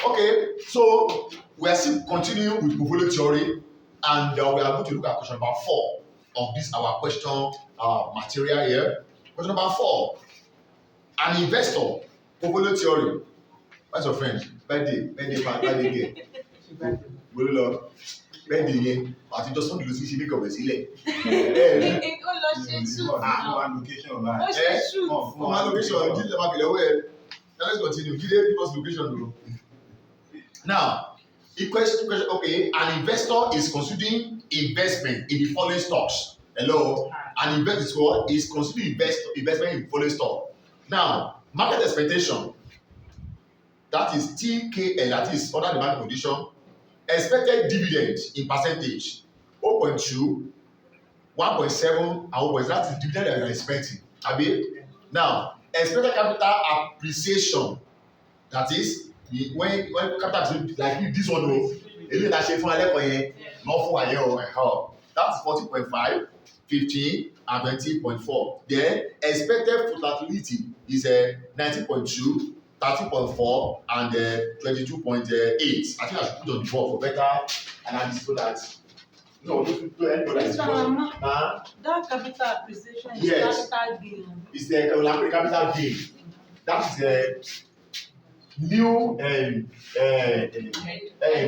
Okay, so we are still continuing with portfolio theory, and we are going to look at question number 4 of this our question material here. Question number 4: an investor, portfolio theory. What's your friend? Birthday girl. Gbolo lọ. Birthday yẹn, àti jọ Sunday ló ti ṣe make up ẹ̀ sílẹ̀. Ó lọ ṣe shoot náà. Ó ṣe shoot. Fún wa location, jíde máa bẹ̀rẹ̀ wẹ̀. Let's continue. Jíde give us location o. Now, the question, okay, an investor is considering investment in the following stocks. Hello, an investor is considering investment in the following stock. Now, market expectation, that is TKL, that is under the market condition. Expected dividend in percentage 0.2, 1.7, and 0.7. That is dividend that you are expecting. Abi? Now, expected capital appreciation, that is when capital appreciation like this one o, eléyìí ta ṣe fún alẹ́kọ̀ọ́ yẹn lọ fún wa yẹn o, that's 40.5, 15, and 20.4. Then expected volatility is 19.2, 13.4, and 22.8. I think I should put on the board for better analysis so that That capital appreciation is yes. capital gain. It's the capital gain. That is the new end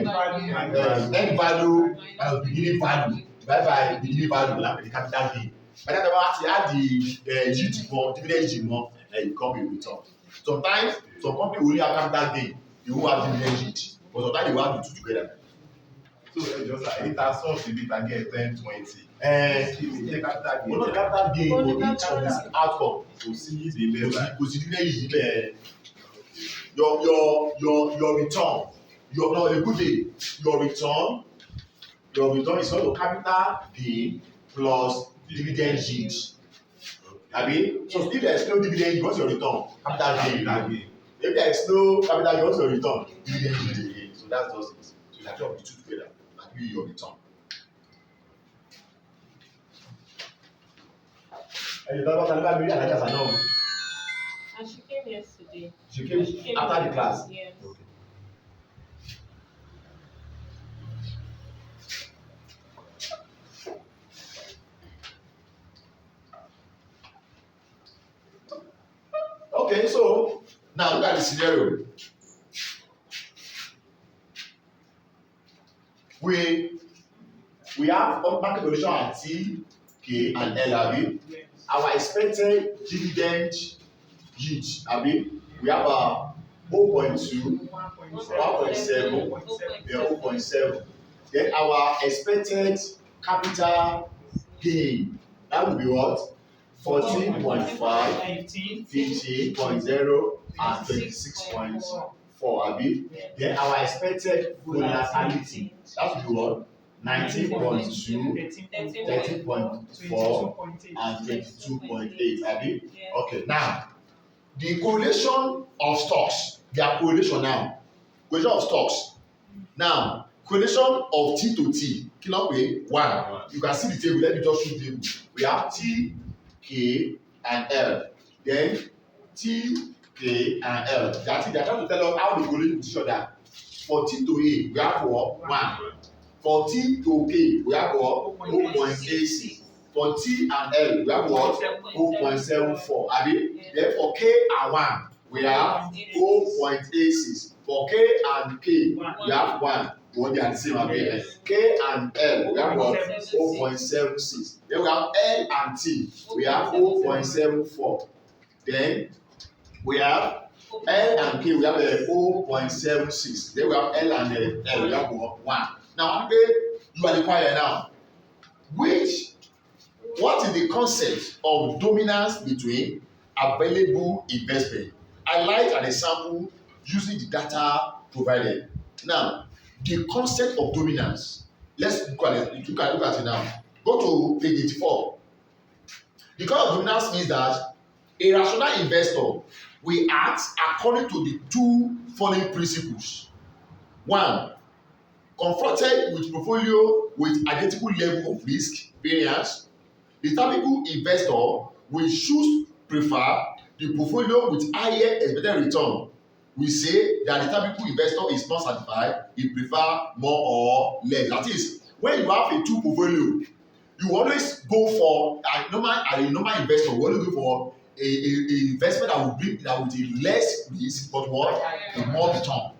value and beginning value. By beginning value, like the capital gain. By that time, add the yield more, dividend yield more, and you come in return. Sometimes some company only have capital gain, they won't have dividend yield, but sometimes they will have the two together. So just like it has some to be can get 10, 20. The capital gain. The capital gain for each of this outcome. To see the level. Kò sí dividend yield. Your return, a good day. Your return is not your capital gain plus dividend yield. Abi, so if there is no dividend yield, what's your return? Capital gain. If there is no capital gain, what's your return? Dividend yield again. So that's just it. So you have to have the two together and give you your return. And you talk about Alibaba Alaja Sanom. And she came yesterday. She came after the class. Yes. Okay, so now look at the scenario. We have market condition at T, K, and L. Abi. Our expected dividend yield. Abi. We have a 0.2, 1.7, 0.7. Then our expected capital gain, that will be what? 14.5, 15.0, and 26.4. Abi. Then our expected volatility, that will be what? 19.2, 13.4, and 22.8. Abi. Okay, now the correlation of stocks, their correlation now. Correlation of stocks. Now, correlation of T to T. Kilo pe 1. You can see the table. Let me just show the table. We have T, K, and L. Then T, K, and L. That is, they are trying to tell us how they correlate with each other. For T to A, we have what? 1. For T to K, we have what? 0.86. For T and L, we have what? 0.74. Abi? Then for K and 1, we have 0.86. For K and K, we have 1. What they are the same. Abi? K and L, we have what? 0.76. Then we have L and T, we have 0.74. Then we have L and K, we have 0.76. Then we have L and L, we have 1. Now, you are the choir now. What is the concept of dominance between available investment? I like an example using the data provided. Now, the concept of dominance. Let's look at it. Look at it now. Go to page 84. The concept of dominance means that a rational investor will act according to the two following principles. 1. Confronted with portfolio with identical level of risk variance, the typical investor will prefer the portfolio with higher expected return we say that the typical investor is not satisfied, he prefer more or less. That is, when you have a two portfolio, you always go for a normal investor, you always go for a investment that will be less risk but what? A more return.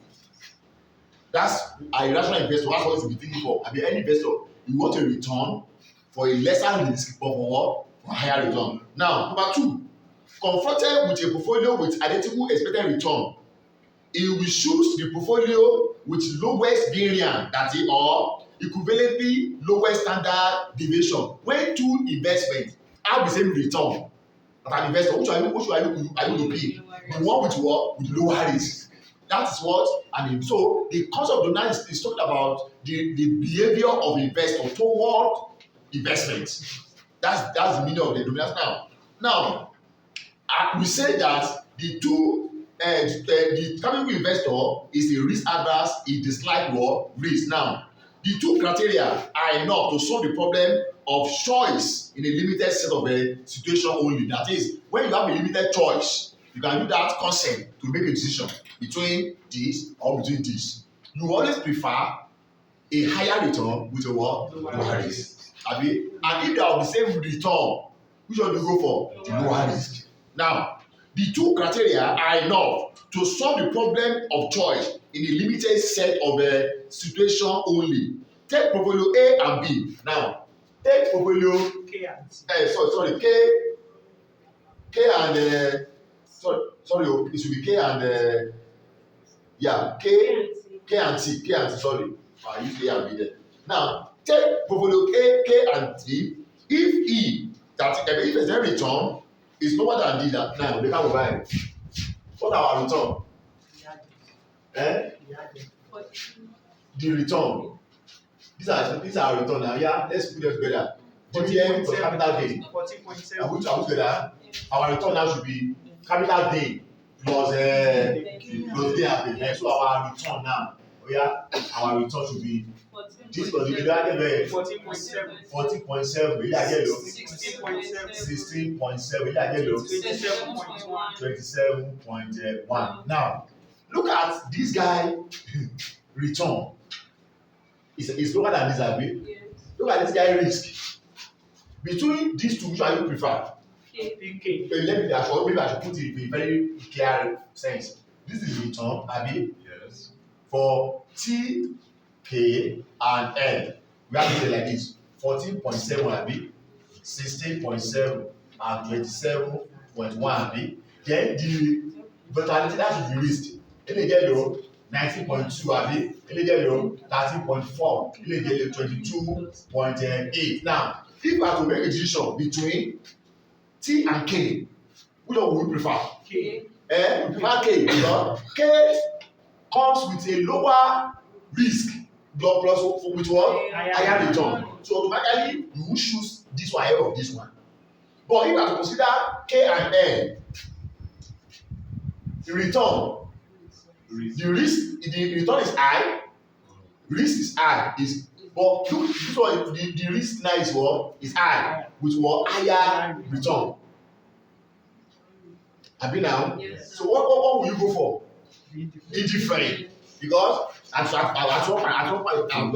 That's a rational investor. That's what you be thinking for. I mean, any investor, you want a return for a lesser risk but for what? For higher return. Now, number two, confronted with a portfolio with identical expected return, he will choose the portfolio with lowest variance, that is, or equivalently lowest standard deviation. When two investments have the same return, as an investor, which are you to pick? The one with what? With lower risk. That is what, and so the concept of dominance is talking about the behavior of investor toward investments. That's the meaning of the dominance. Now, we say that the typical investor is a risk adverse, he dislike what? Risk. Now, the two criteria are enough to solve the problem of choice in a limited set of a situation only. That is, when you have a limited choice, you can use that concept to make a decision between this or between this. You always prefer a higher return with a what? Lower risk. And if they have the same return, which one do you go for? The lower risk. Now, the two criteria are enough to solve the problem of choice in a limited set of a situation only. Take portfolio A and B. Now, take portfolio K and it should be K and K and T. Sorry, I used A and B there. Now, take portfolio K and T. If the return is lower than D, now they can buy. What are our return? The return. These are our return now. Yeah, let's put them together. GTM plus capital gain. 14.7. Are we together? Our return now should be capital gain plus D and D. So our return now, our return should be this plus the divided by 14.7. 14.7. Yeah, yellow. 16.7. 16.7. Yeah, yellow. 27.1. 27.1. Now, look at this guy return. It's lower than this, Abi. Yes. Look at this guy risk. Between these two, which one you prefer? K. Let me actually, maybe I should put it in a very clear sense. This is return, Abi. Yes. For T, K, and L. We have to say like this: 14.7 Abi, 16.7, and 27.1 Abi. Then the totality that should be risked. Any yellow. 19.2 Abi, yellow 13.4, yellow 22.8. Now, if I have to make a decision between T and K, which one would we prefer? K. We prefer K because K comes with a lower risk plus with what? Higher return. So automatically you will choose this one ahead of this one. But if I have to consider K and L, the return. The return is high, risk is high, but look, this one, the risk now is what? Is high, with what? Higher return. Have you now? Yes. So what will you go for? Indifferent. Because at one point, when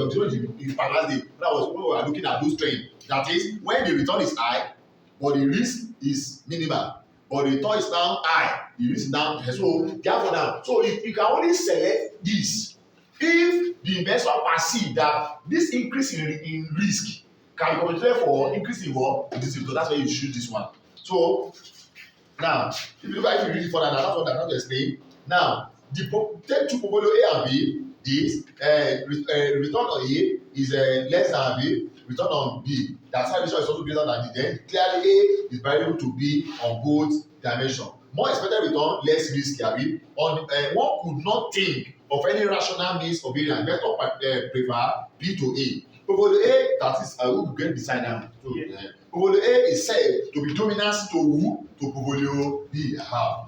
we were looking at those trends, that is, when the return is high, but the risk is minimal. But the return is now high, the risk is now, so therefore now, so you can only select this if the investor perceive that this increase in risk can be compensated for increase in what? This return. That's why you choose this one. So now, if you look at it, you read it further, now that's what I'm going to explain. Now, take two portfolio A and B is return on A is less than B, return on B. That's how return is also greater than B. Then clearly A is variable to B on both dimensions. More expected return, less risk. One could not think of any rational means of variance. Investor prefer B to A. Portfolio A, that is we will get beside now. Portfolio A is said to be dominant to who? To portfolio B.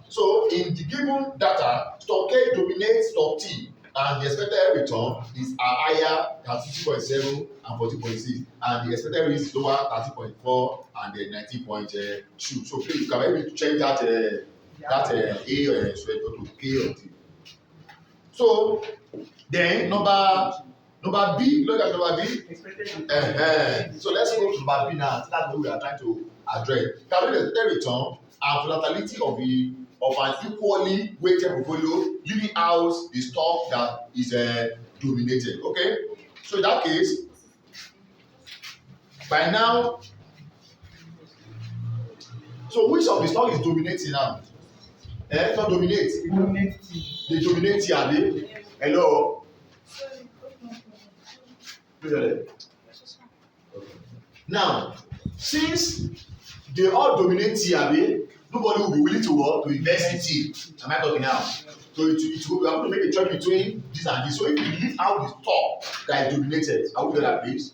So in the given data, stock K dominates stock T, and the expected return is higher than 60.7 and 40.6, and the expected risk is lower 30.4 and 19.2. So please, can I check that A to K or T? So then number B, look at number B. So let's go to number B now. That's what we are trying to address. Calculate the expected return and volatility of an equally weighted portfolio, leaving out the stock that is dominated. Okay, so in that case, by now, so which of the stock is dominating now? Not dominate. They dominate here, abi? Hello. Now, since they all dominate here, abi, nobody will be willing to what? To invest in it. Am I talking now? So it will have to make a choice between this and this. So if you leave out the stock that is dominated, are we together, please?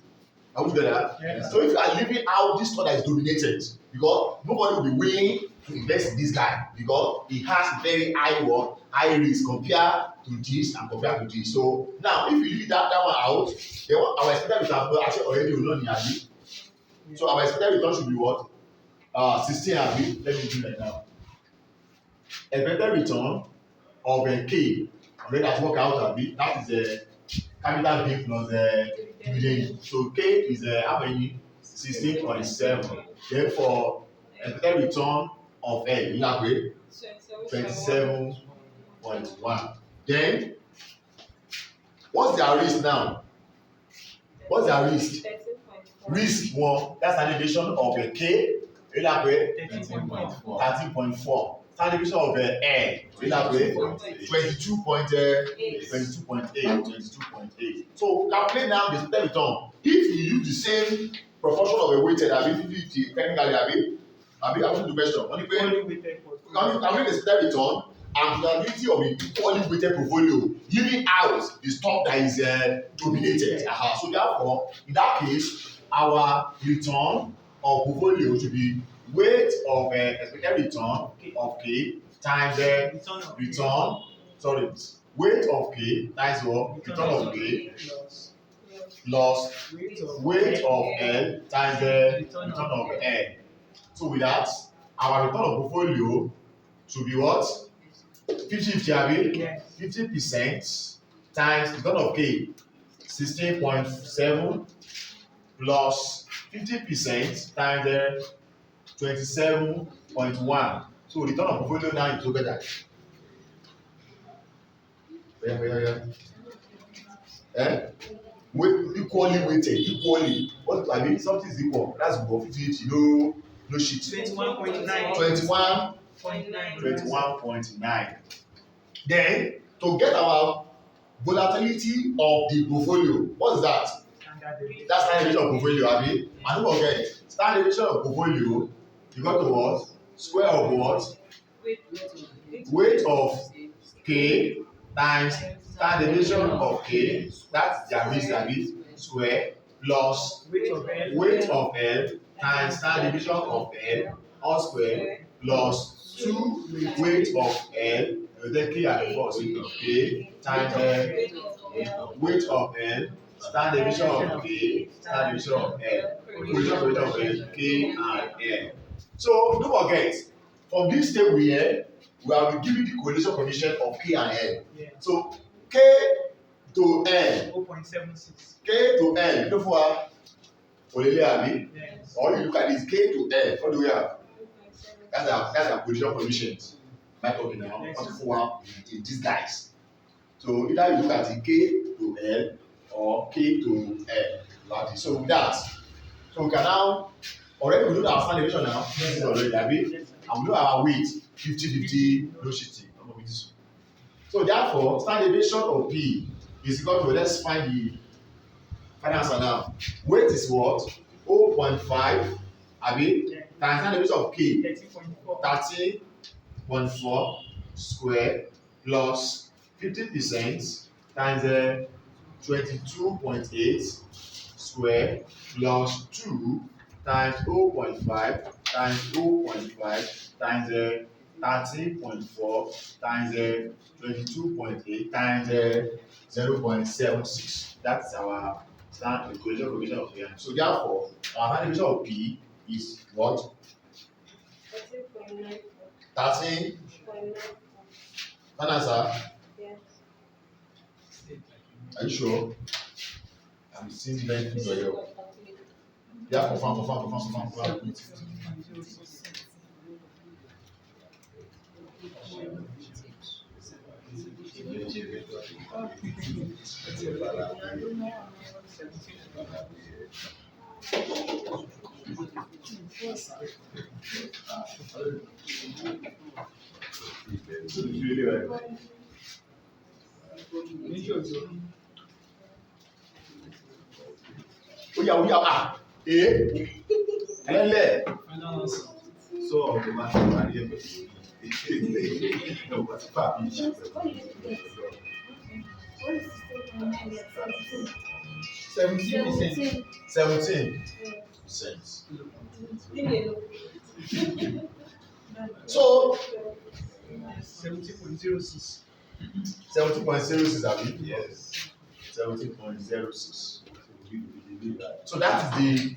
Are we together? Yes. So if you are leaving out this stock that is dominated, because nobody will be willing to invest in this guy because he has very high risk compared to this and compared to this. So now if you leave that one out, then our expected return actually already will not need. So our expected return should be what? 16 abi. Let me do that now. Expected return of K. Let that work out abi. That is a capital gain plus dividend. So K is how many? 16.7. Therefore, expected return of L in that way 27.1. Then what's their risk now? What's their risk? Risk one, that's an division of a K in that way 13.4. Standard division of L in that way 22.8. So calculate now the expected return. If you use the same proportion of a weighted, abi 50-50 technically, abi answer the question. Only calculate the expected return and probability of a equally weighted portfolio, leaving out the stock that is dominated. So therefore, in that case, our return of portfolio should be weight of expected return of K times weight of K times what? Return of K plus weight of L times the return of L. So with that, our return of portfolio should be what? 50-50, abi? Yes. 50% times return of K 16.7 plus 50% times 27.1. So return of portfolio now is together. Equally weighted, equally. What I mean, something is equal. That's equal 50-50. No shit. 21.9. Then to get our volatility of the portfolio, what is that? That's standard deviation of portfolio, abi? And don't forget, standard deviation of portfolio, you got to what? Square of what? Weight of K times standard deviation of K, that's their risk, abi? Square plus weight of L times standard deviation of L all square plus 2 weight of L, then K at the first weight of K times weight of L, standard deviation of K, standard deviation of L, weight of L, K and L. So don't forget, from this table here, we have been given the correlation condition of K and L. Yeah. So K to L. 0.76. K to L. You know for Olele abi? Yes. Or you look at this K to L. What do we have? That's our correlation conditions. Am I talking now? Yes. What for these guys? So either you look at the K to L or K to L. So with that, so we can now already we do our standard deviation now. This is already abi, and we know our weight 50-50 no shitting. So therefore, standard deviation of P is equal to, let's find the final answer now. Weight is what? 0.5 abi times standard deviation of K 30.4 square plus 50% times 22.8 square plus 2 times 0.5 times 0.5 times 13.4 times 22.8 times 0.76. That's our standard equation of P. So therefore, our standard equation of P is what? 13. Answer. Yes. Are you sure? I'm seeing different things here. Yeah, confirm. Oh yeah. Lele. So automatically, Seventeen. 17%. So 70.06. 70.06, abi? yes. 70.06. So that is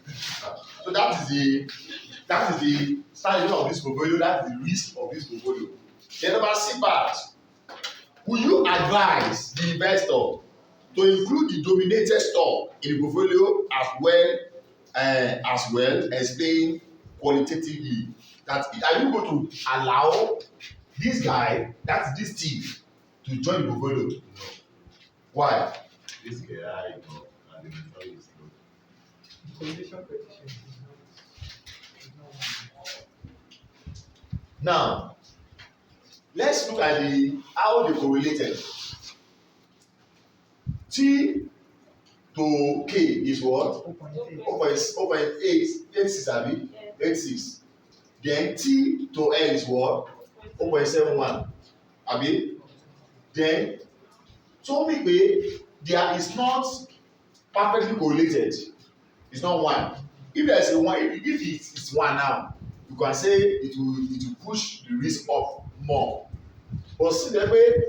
the standard of this portfolio. That is the risk of this portfolio. Then number C part. Will you advise the investor to include the dominated stock in the portfolio as well explain qualitatively? That are you going to allow this guy, that's this thief, to join the portfolio? No. Why? This guy, and the return is low. Condition petition is not. Now, let's look at how they correlated. T to K is what? 0.86, abi? 86. Then T to L is what? 0.71, abi? Then, so me pé there is not perfectly correlated. It's not one. If there is a one, if it is one now, you can say it will push the risk up more. But see the way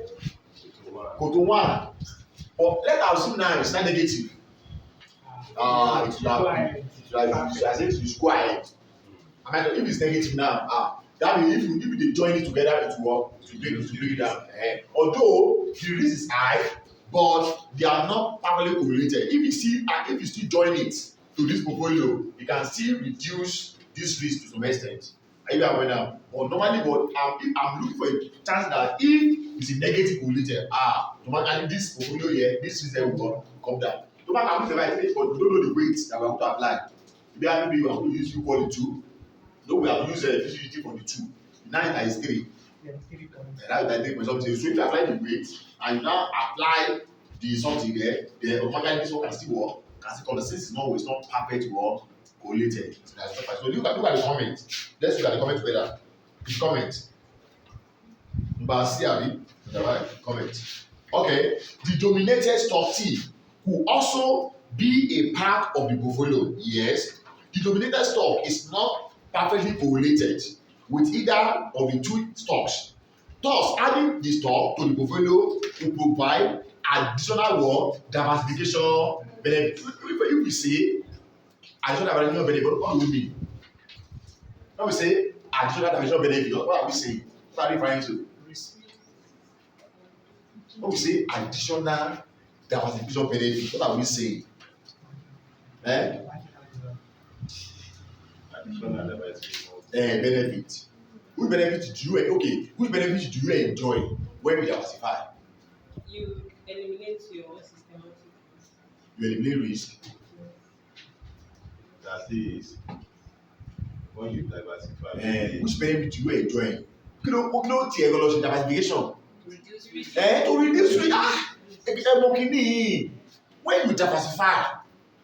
go to one. But let us assume now it's not negative. It will have it should go ahead. If it's negative now, that means if they join it together, it will work to bring it down. Although the risk is high, but they are not perfectly correlated. If you still join it to this portfolio, you can still reduce this risk to some extent. Are you aware now? But normally, I'm looking for a chance that if it's a negative correlated, automatically this portfolio here, this risk will come down. No matter how much I take, but we don't know the weight that we are going to apply. Maybe we are going to use U-2. No, we have used efficiency for the 2. 9 is 3. And that is 3 something. So if you apply the weight and you now apply the something there, then automatically this one can still work. Can still come. Since it's not perfect work correlated. So that's not. So look at the comment. Let's look at the comment together. The comment. Number C, abi? Right. Comment. Okay. The dominated stock T will also be a part of the portfolio. Yes. The dominated stock is not perfectly correlated with either of the two stocks. Thus, adding the stock to the portfolio will provide additional diversification benefit. If we say additional diversification benefit, what do we mean? When we say additional diversification benefit, what are we saying? What are we referring to? When we say additional diversification benefit, what are we saying? Benefit. Which benefit do you enjoy when we diversify? You eliminate your systematic risk. You eliminate risk. That is, when you diversify. Which benefit do you enjoy? Diversification. To reduce risk. To reduce risk. When you diversify,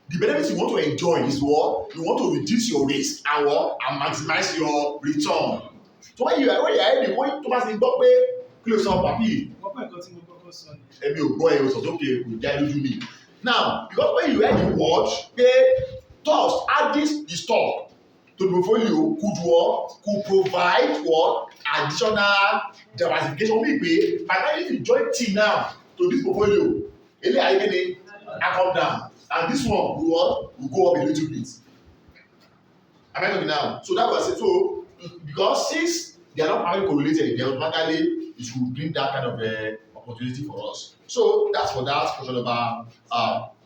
the benefit you want to enjoy is what? You want to reduce your risk and maximize your return. So when you are ready, when you pass the book, close up papi. Now, because when you hear the word, thus adding the stock to the portfolio could provide what? Additional diversification. Maybe by the time if you join T now to this portfolio, I come down. And this one will go up a little bit. Am I talking now? So that was it. So because since they are not highly correlated, they automatically it will bring that kind of opportunity for us. So that's for that question number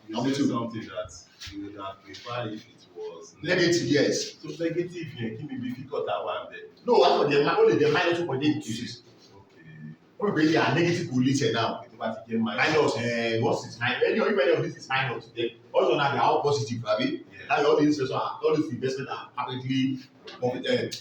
You said something that you would have preferred if it was negative, yes. So negative here, can be difficult that one there. No, I know only the minus 2.8 cases. Okay. Only they are negative correlated now. Automatically Minus, once it's minus, if any of this is minus, then also now they are all positive, right? Now all these investments are apparently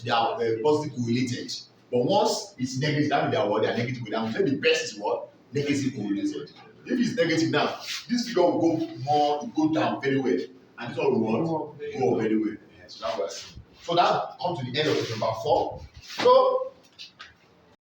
they are positive correlated. But once it's negative, that means they are negative correlated. So the best is what? Negative correlated. If it's negative now, this figure will go down very well. And this one will go up very well. So that comes to the end of question number 4. So